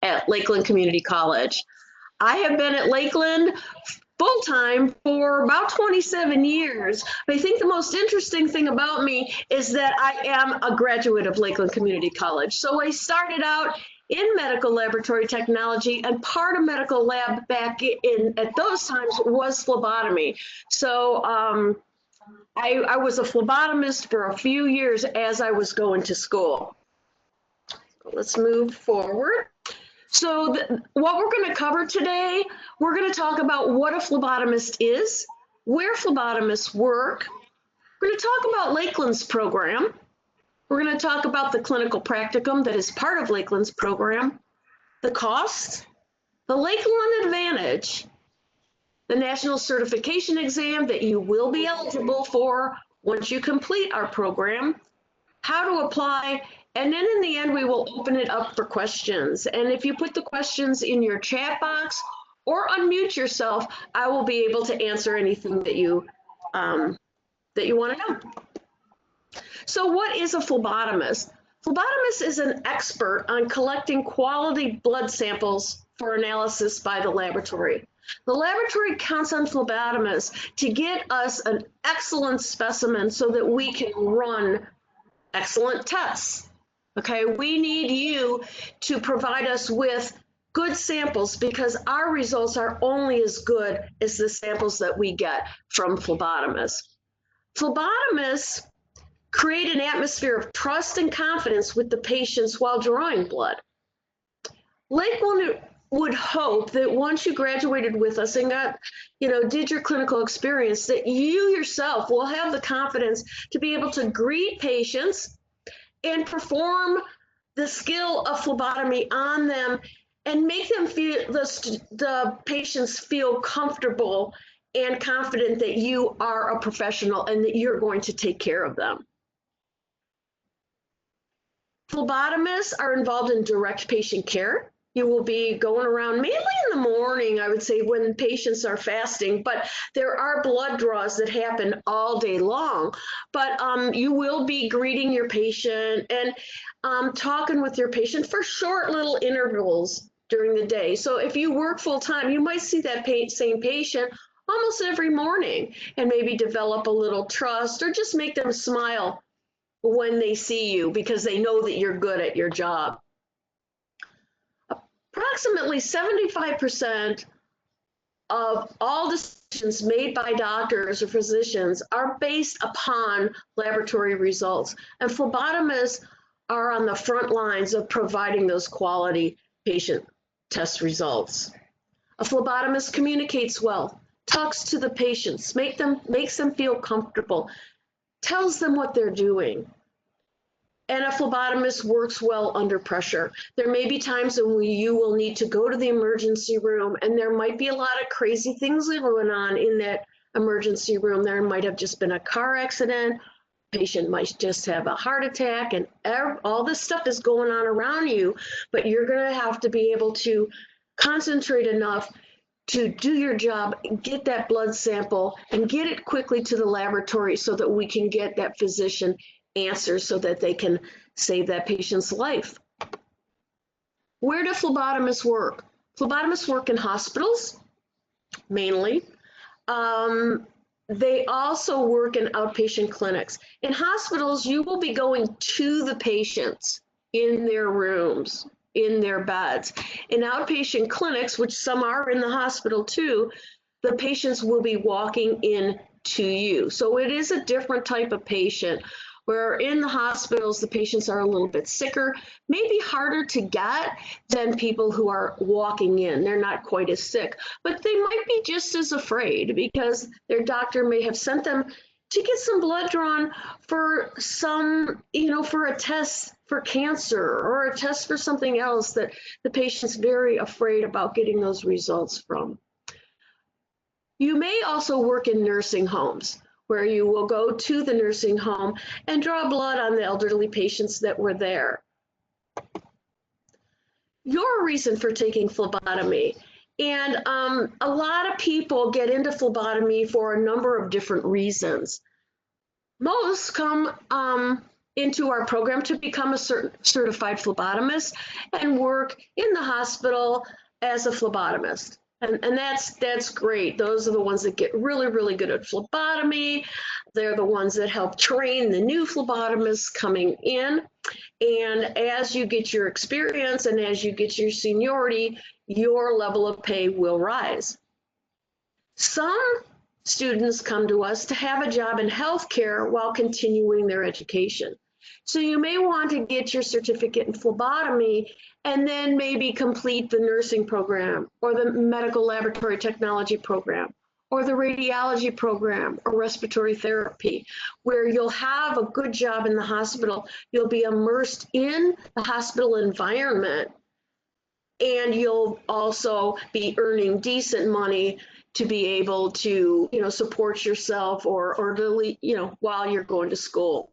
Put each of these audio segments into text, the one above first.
at Lakeland Community College. I have been at Lakeland full-time for about 27 years. I think the most interesting thing about me is that I am a graduate of Lakeland Community College. So I started out in medical laboratory technology, and part of medical lab back in at those times was phlebotomy. So I was a phlebotomist for a few years as I was going to school. Let's move forward. So what we're going to cover today, we're going to talk about what a phlebotomist is, where phlebotomists work. We're going to talk about Lakeland's program. We're going to talk about the clinical practicum that is part of Lakeland's program, the costs, the Lakeland Advantage, the national certification exam that you will be eligible for once you complete our program, how to apply, and then in the end, we will open it up for questions. And if you put the questions in your chat box or unmute yourself, I will be able to answer anything that you want to know. So what is a phlebotomist? Phlebotomist is an expert on collecting quality blood samples for analysis by the laboratory. The laboratory counts on phlebotomists to get us an excellent specimen so that we can run excellent tests. Okay, we need you to provide us with good samples because our results are only as good as the samples that we get from phlebotomists. Phlebotomists create an atmosphere of trust and confidence with the patients while drawing blood. Lakeland would hope that once you graduated with us and did your clinical experience, that you yourself will have the confidence to be able to greet patients and perform the skill of phlebotomy on them and make them feel, the patients feel comfortable and confident that you are a professional and that you're going to take care of them. Phlebotomists are involved in direct patient care. You will be going around mainly in the morning, I would say, when patients are fasting, but there are blood draws that happen all day long. But you will be greeting your patient and talking with your patient for short little intervals during the day. So if you work full time, you might see that same patient almost every morning and maybe develop a little trust or just make them smile when they see you because they know that you're good at your job. Approximately 75% of all decisions made by doctors or physicians are based upon laboratory results, and phlebotomists are on the front lines of providing those quality patient test results. A phlebotomist communicates well, talks to the patients, makes them feel comfortable, tells them what they're doing. And a phlebotomist works well under pressure. There may be times when you will need to go to the emergency room, and there might be a lot of crazy things going on in that emergency room. There might have just been a car accident. Patient might just have a heart attack, and all this stuff is going on around you, but you're going to have to be able to concentrate enough to do your job, get that blood sample, and get it quickly to the laboratory so that we can get that physician answers so that they can save that patient's life. Where do phlebotomists work? Phlebotomists work in hospitals, mainly. They also work in outpatient clinics. In hospitals, you will be going to the patients in their rooms, in their beds. In outpatient clinics, which some are in the hospital too, the patients will be walking in to you. So it is a different type of patient. Where in the hospitals, the patients are a little bit sicker, maybe harder to get than people who are walking in. They're not quite as sick, but they might be just as afraid because their doctor may have sent them to get some blood drawn for some, for a test for cancer or a test for something else that the patient's very afraid about getting those results from. You may also work in nursing homes, where you will go to the nursing home and draw blood on the elderly patients that were there. Your reason for taking phlebotomy, and a lot of people get into phlebotomy for a number of different reasons. Most come into our program to become a certified phlebotomist and work in the hospital as a phlebotomist. And that's great. Those are the ones that get really, really good at phlebotomy. They're the ones that help train the new phlebotomists coming in. And as you get your experience and as you get your seniority, your level of pay will rise. Some students come to us to have a job in healthcare while continuing their education. So you may want to get your certificate in phlebotomy and then maybe complete the nursing program or the medical laboratory technology program or the radiology program or respiratory therapy, where you'll have a good job in the hospital. You'll be immersed in the hospital environment, and you'll also be earning decent money to be able to, support yourself or to, while you're going to school.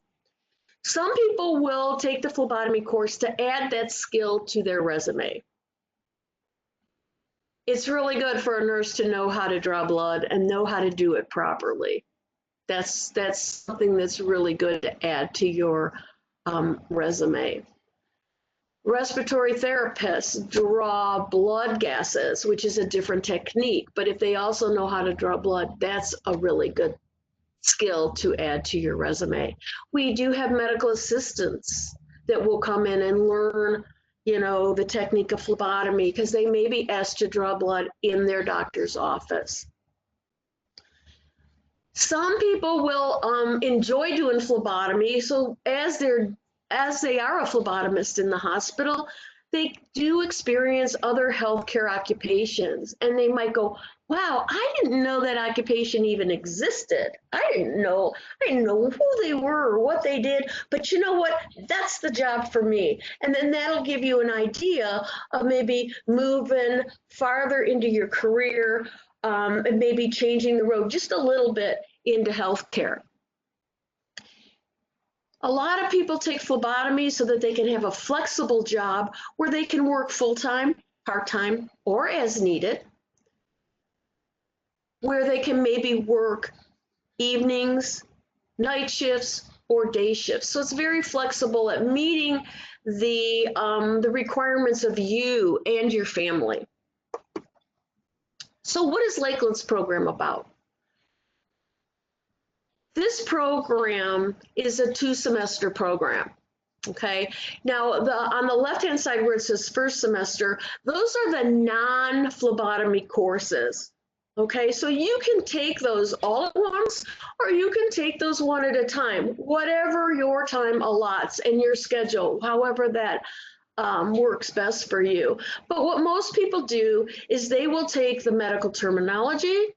Some people will take the phlebotomy course to add that skill to their resume. It's really good for a nurse to know how to draw blood and know how to do it properly. That's something that's really good to add to your resume. Respiratory therapists draw blood gases, which is a different technique, but if they also know how to draw blood, that's a really good skill to add to your resume. We do have medical assistants that will come in and learn, the technique of phlebotomy, because they may be asked to draw blood in their doctor's office. Some people will enjoy doing phlebotomy, so as they are a phlebotomist in the hospital, they do experience other healthcare occupations, and they might go, wow, I didn't know that occupation even existed. I didn't know who they were or what they did, but you know what? That's the job for me. And then that'll give you an idea of maybe moving farther into your career and maybe changing the road just a little bit into healthcare. A lot of people take phlebotomy so that they can have a flexible job where they can work full-time, part-time, or as needed, where they can maybe work evenings, night shifts, or day shifts. So it's very flexible at meeting the requirements of you and your family. So what is Lakeland's program about? This program is a 2-semester program, okay? Now, on the left-hand side where it says first semester, those are the non-phlebotomy courses, okay? So you can take those all at once, or you can take those one at a time, whatever your time allots and your schedule, however that works best for you. But what most people do is they will take the medical terminology,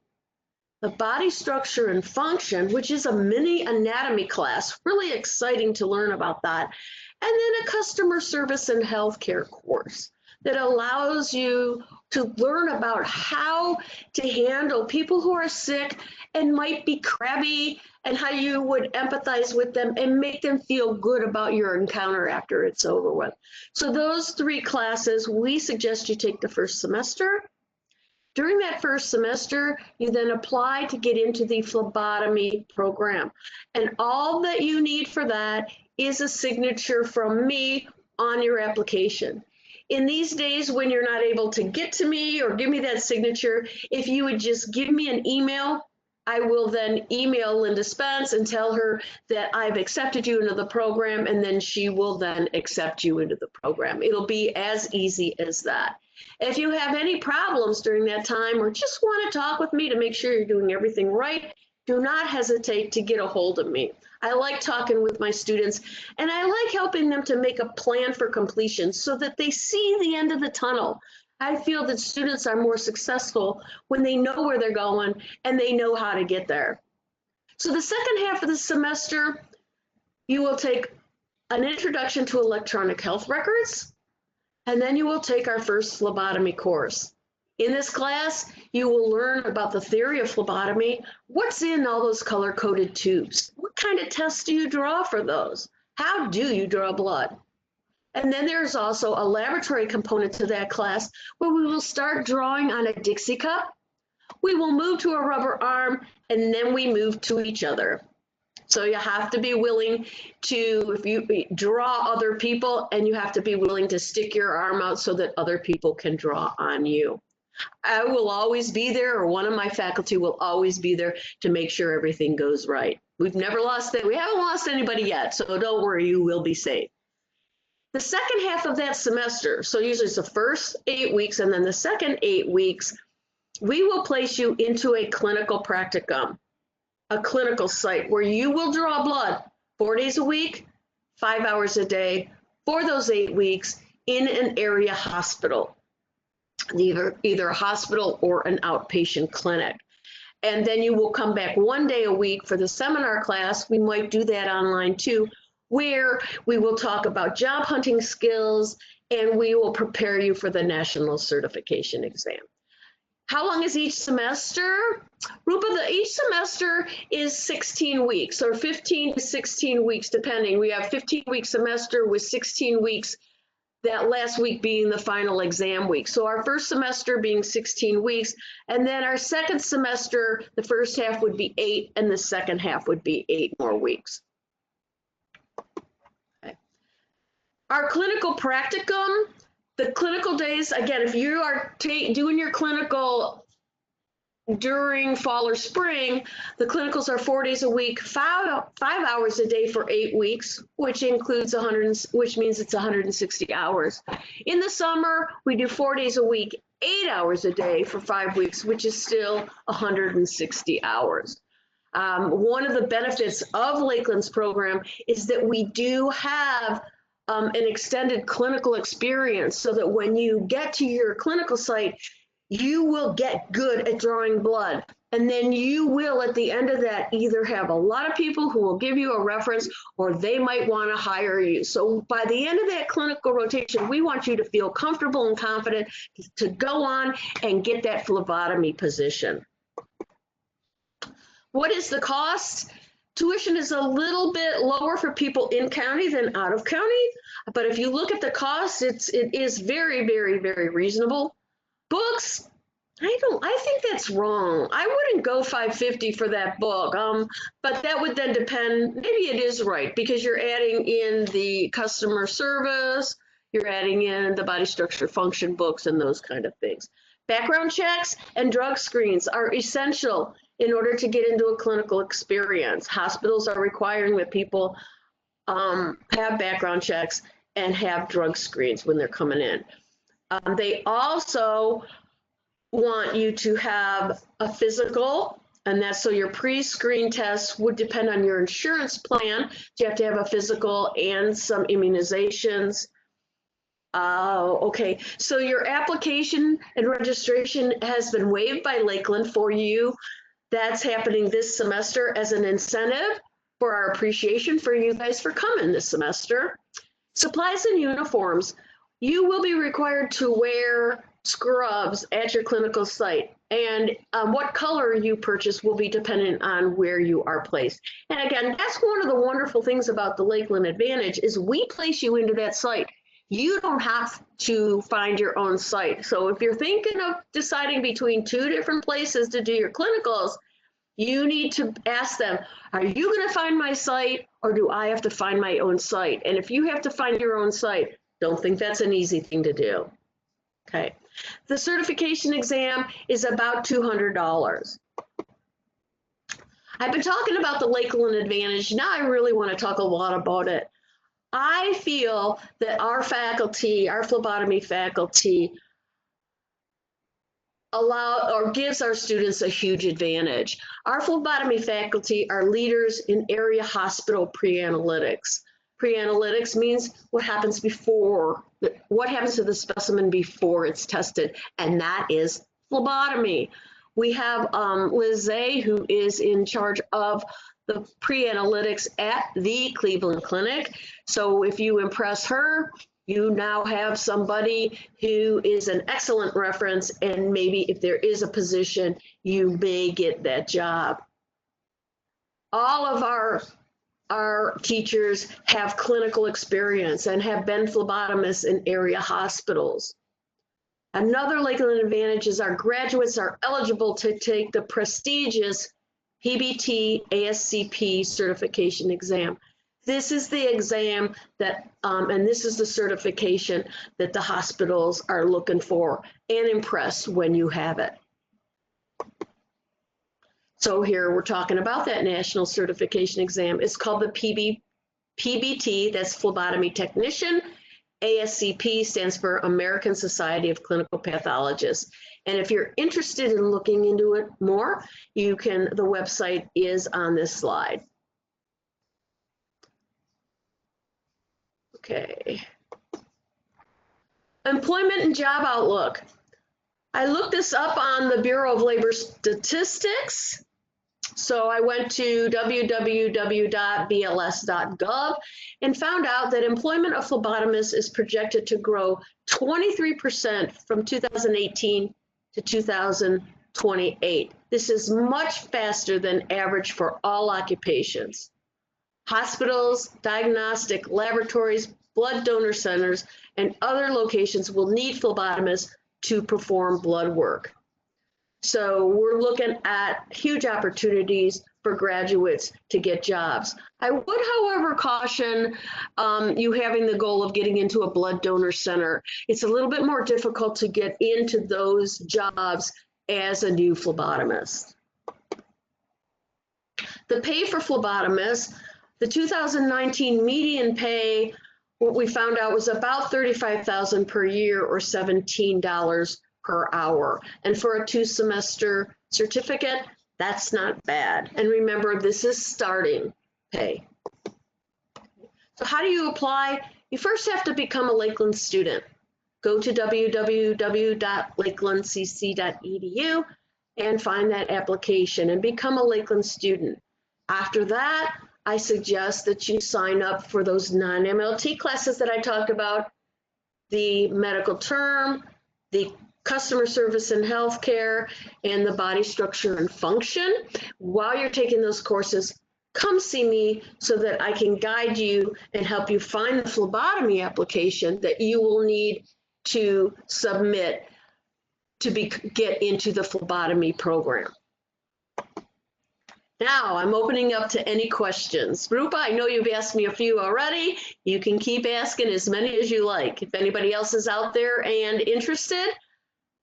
the body structure and function, which is a mini anatomy class, really exciting to learn about that, and then a customer service and healthcare course that allows you to learn about how to handle people who are sick and might be crabby, and how you would empathize with them and make them feel good about your encounter after it's over with. So those 3 classes, we suggest you take the first semester. During that first semester, you then apply to get into the phlebotomy program. And all that you need for that is a signature from me on your application. In these days when you're not able to get to me or give me that signature, if you would just give me an email, I will then email Linda Spence and tell her that I've accepted you into the program, and then she will then accept you into the program. It'll be as easy as that. If you have any problems during that time or just want to talk with me to make sure you're doing everything right, do not hesitate to get a hold of me. I like talking with my students, and I like helping them to make a plan for completion so that they see the end of the tunnel. I feel that students are more successful when they know where they're going and they know how to get there. So the second half of the semester, you will take an introduction to electronic health records, and then you will take our first phlebotomy course. In this class, you will learn about the theory of phlebotomy, what's in all those color-coded tubes, what kind of tests do you draw for those, how do you draw blood? And then there's also a laboratory component to that class where we will start drawing on a Dixie cup. We will move to a rubber arm, and then we move to each other. So you have to be willing to, if you draw other people, and you have to be willing to stick your arm out so that other people can draw on you. I will always be there, or one of my faculty will always be there to make sure everything goes right. We've never lost it. We haven't lost anybody yet, so don't worry, you will be safe. The second half of that semester, so usually it's the first 8 weeks and then the second 8 weeks, we will place you into a clinical practicum, a clinical site where you will draw blood 4 days a week, 5 hours a day for those 8 weeks in an area hospital, either a hospital or an outpatient clinic. And then you will come back 1 day a week for the seminar class. We might do that online too, where we will talk about job hunting skills and we will prepare you for the national certification exam. How long is each semester? Rupa, each semester is 16 weeks, or 15 to 16 weeks, depending. We have 15-week semester with 16 weeks, that last week being the final exam week. So our first semester being 16 weeks, and then our second semester, the first half would be 8, and the second half would be 8 more weeks. Okay. Our clinical practicum, the clinical days, again, if you are doing your clinical during fall or spring, the clinicals are 4 days a week, 5 hours a day for 8 weeks, which includes which means it's 160 hours. In the summer, we do 4 days a week, 8 hours a day for 5 weeks, which is still 160 hours. One of the benefits of Lakeland's program is that we do have an extended clinical experience, so that when you get to your clinical site, you will get good at drawing blood. And then you will, at the end of that, either have a lot of people who will give you a reference, or they might want to hire you. So by the end of that clinical rotation, we want you to feel comfortable and confident to go on and get that phlebotomy position. What is the cost? Tuition is a little bit lower for people in county than out of county, but if you look at the cost, it is very, very, very reasonable. Books, I think that's wrong. I wouldn't go $550 for that book, but that would then depend, maybe it is right, because you're adding in the customer service, you're adding in the body structure function books and those kind of things. Background checks and drug screens are essential in order to get into a clinical experience. Hospitals are requiring that people have background checks and have drug screens when they're coming in. They also want you to have a physical, and that's so your pre-screen tests would depend on your insurance plan. You have to have a physical and some immunizations. Okay, so your application and registration has been waived by Lakeland for you. That's happening this semester as an incentive for our appreciation for you guys for coming this semester. Supplies and uniforms. You will be required to wear scrubs at your clinical site, and what color you purchase will be dependent on where you are placed. And again, that's one of the wonderful things about the Lakeland Advantage is we place you into that site. You don't have to find your own site. So if you're thinking of deciding between 2 different places to do your clinicals, you need to ask them, are you going to find my site, or do I have to find my own site? And if you have to find your own site, don't think that's an easy thing to do. Okay. The certification exam is about $200. I've been talking about the Lakeland Advantage. Now I really want to talk a lot about it. I feel that our faculty, our phlebotomy faculty, gives our students a huge advantage. Our phlebotomy faculty are leaders in area hospital pre-analytics. Pre-analytics means what happens to the specimen before it's tested, and that is phlebotomy. We have Liz A, who is in charge of the pre-analytics at the Cleveland Clinic. So if you impress her, you now have somebody who is an excellent reference, and maybe if there is a position, you may get that job. All of our teachers have clinical experience and have been phlebotomists in area hospitals. Another Lakeland Advantage is our graduates are eligible to take the prestigious PBT ASCP certification exam. This is the exam that, and this is the certification that the hospitals are looking for and impressed when you have it. So here we're talking about that national certification exam. It's called the PBT, that's phlebotomy technician. ASCP stands for American Society of Clinical Pathologists. And if you're interested in looking into it more, you can, the website is on this slide. Okay. Employment and job outlook. I looked this up on the Bureau of Labor Statistics. So I went to www.bls.gov and found out that employment of phlebotomists is projected to grow 23% from 2018 to 2028. This is much faster than average for all occupations. Hospitals, diagnostic laboratories, blood donor centers, and other locations will need phlebotomists to perform blood work. So we're looking at huge opportunities for graduates to get jobs. I would, however, caution you having the goal of getting into a blood donor center. It's a little bit more difficult to get into those jobs as a new phlebotomist. The pay for phlebotomists, the 2019 median pay, what we found out was about $35,000 per year or $17 per hour. And for a 2-semester certificate, that's not bad. And remember, this is starting pay. So how do you apply? You first have to become a Lakeland student. Go to www.lakelandcc.edu and find that application and become a Lakeland student. After that, I suggest that you sign up for those non-MLT classes that I talked about, the medical term, the customer service and healthcare, and the body structure and function. While you're taking those courses, come see me so that I can guide you and help you find the phlebotomy application that you will need to submit to get into the phlebotomy program. Now I'm opening up to any questions. Rupa, I know you've asked me a few already. You can keep asking as many as you like. If anybody else is out there and interested,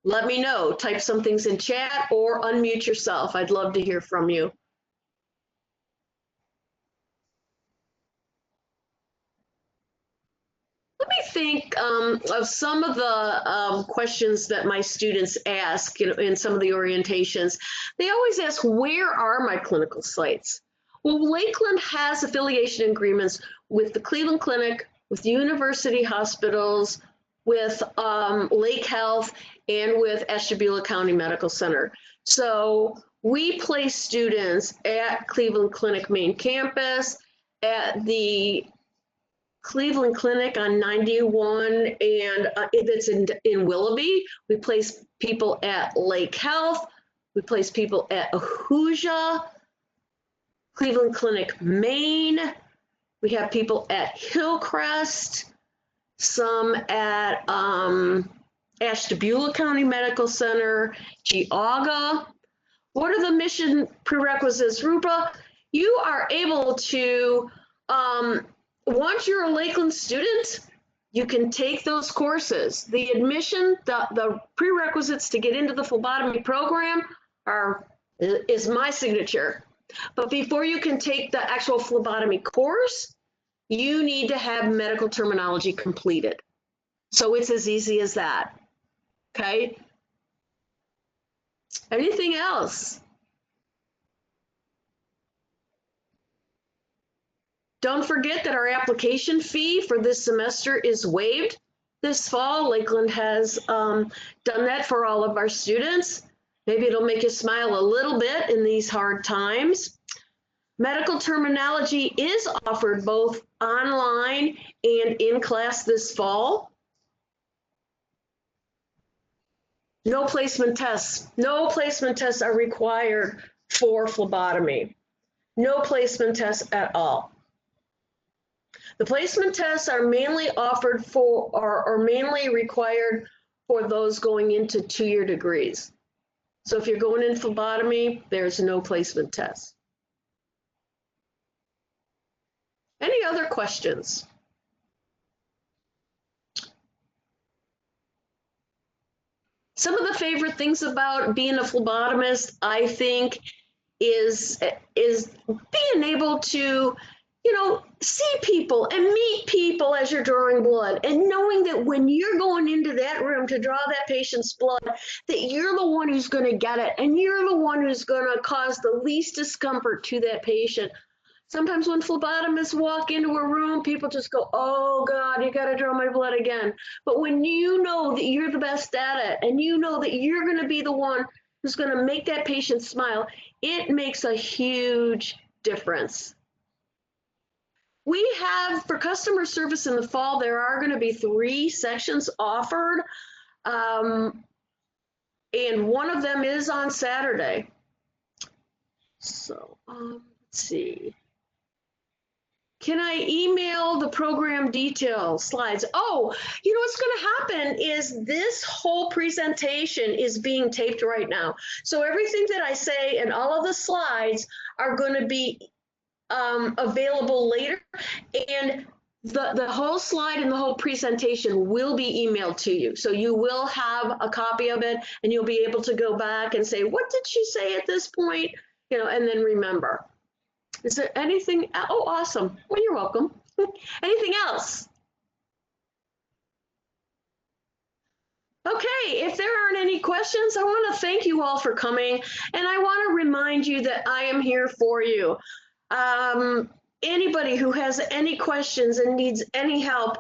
let me know. Type some things in chat or unmute yourself. I'd love to hear from you. Let me think of some of the questions that my students ask, in some of the orientations. They always ask, where are my clinical sites? Well, Lakeland has affiliation agreements with the Cleveland Clinic, with university hospitals, with Lake Health, and with Ashtabula County Medical Center. So we place students at Cleveland Clinic main campus, at the Cleveland Clinic on 91, and it's in Willoughby. We place people at Lake Health. We place people at Ahuja, Cleveland Clinic Maine. We have people at Hillcrest, some at Ashtabula County Medical Center, Geauga. What are the mission prerequisites, Rupa? You are able to, once you're a Lakeland student, you can take those courses. The admission, the prerequisites to get into the phlebotomy program is my signature. But before you can take the actual phlebotomy course, you need to have medical terminology completed. So it's as easy as that, okay? Anything else? Don't forget that our application fee for this semester is waived this fall. Lakeland has done that for all of our students. Maybe it'll make you smile a little bit in these hard times. Medical terminology is offered both online and in class this fall. No placement tests. No placement tests are required for phlebotomy. No placement tests at all. The placement tests are mainly offered for, or mainly required for those going into 2-year degrees. So if you're going in phlebotomy, there's no placement test. Any other questions? Some of the favorite things about being a phlebotomist, I think, is being able to, see people and meet people as you're drawing blood, and knowing that when you're going into that room to draw that patient's blood, that you're the one who's going to get it, and you're the one who's going to cause the least discomfort to that patient. Sometimes when phlebotomists walk into a room, people just go, oh God, you got to draw my blood again. But when you know that you're the best at it, and you know that you're going to be the one who's going to make that patient smile, it makes a huge difference. We have, for customer service in the fall, there are going to be 3 sections offered, and one of them is on Saturday. So let's see. Can I email the program details, slides? Oh, what's going to happen is this whole presentation is being taped right now. So everything that I say and all of the slides are going to be available later, and the whole slide and the whole presentation will be emailed to you. So you will have a copy of it, and you'll be able to go back and say, what did she say at this point? And then remember. Is there anything? Oh, awesome. Well, you're welcome. Anything else? Okay, if there aren't any questions, I want to thank you all for coming, and I want to remind you that I am here for you. Anybody who has any questions and needs any help,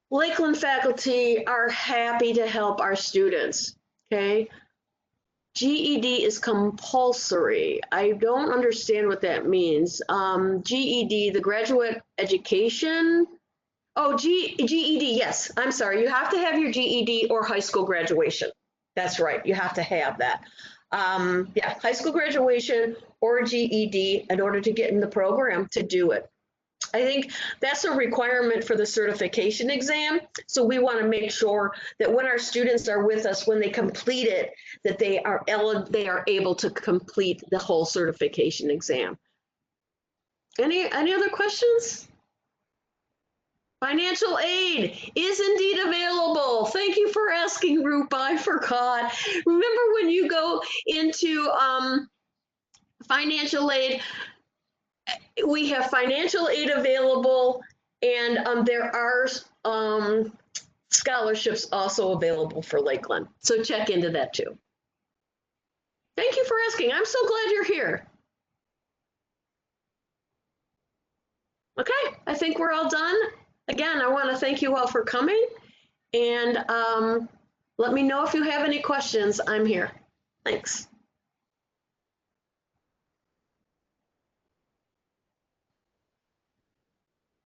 Lakeland faculty are happy to help our students, okay? GED is compulsory. I don't understand what that means. GED, the graduate education. Oh, GED, yes. I'm sorry. You have to have your GED or high school graduation. That's right. You have to have that. Yeah, high school graduation or GED in order to get in the program to do it. I think that's a requirement for the certification exam. So we want to make sure that when our students are with us, when they complete it, that they are able to complete the whole certification exam. Any other questions? Financial aid is indeed available. Thank you for asking, Rupa. I forgot. Remember when you go into financial aid, we have financial aid available, and there are scholarships also available for Lakeland. So check into that too. Thank you for asking. I'm so glad you're here. Okay, I think we're all done. Again, I want to thank you all for coming, and let me know if you have any questions. I'm here. Thanks.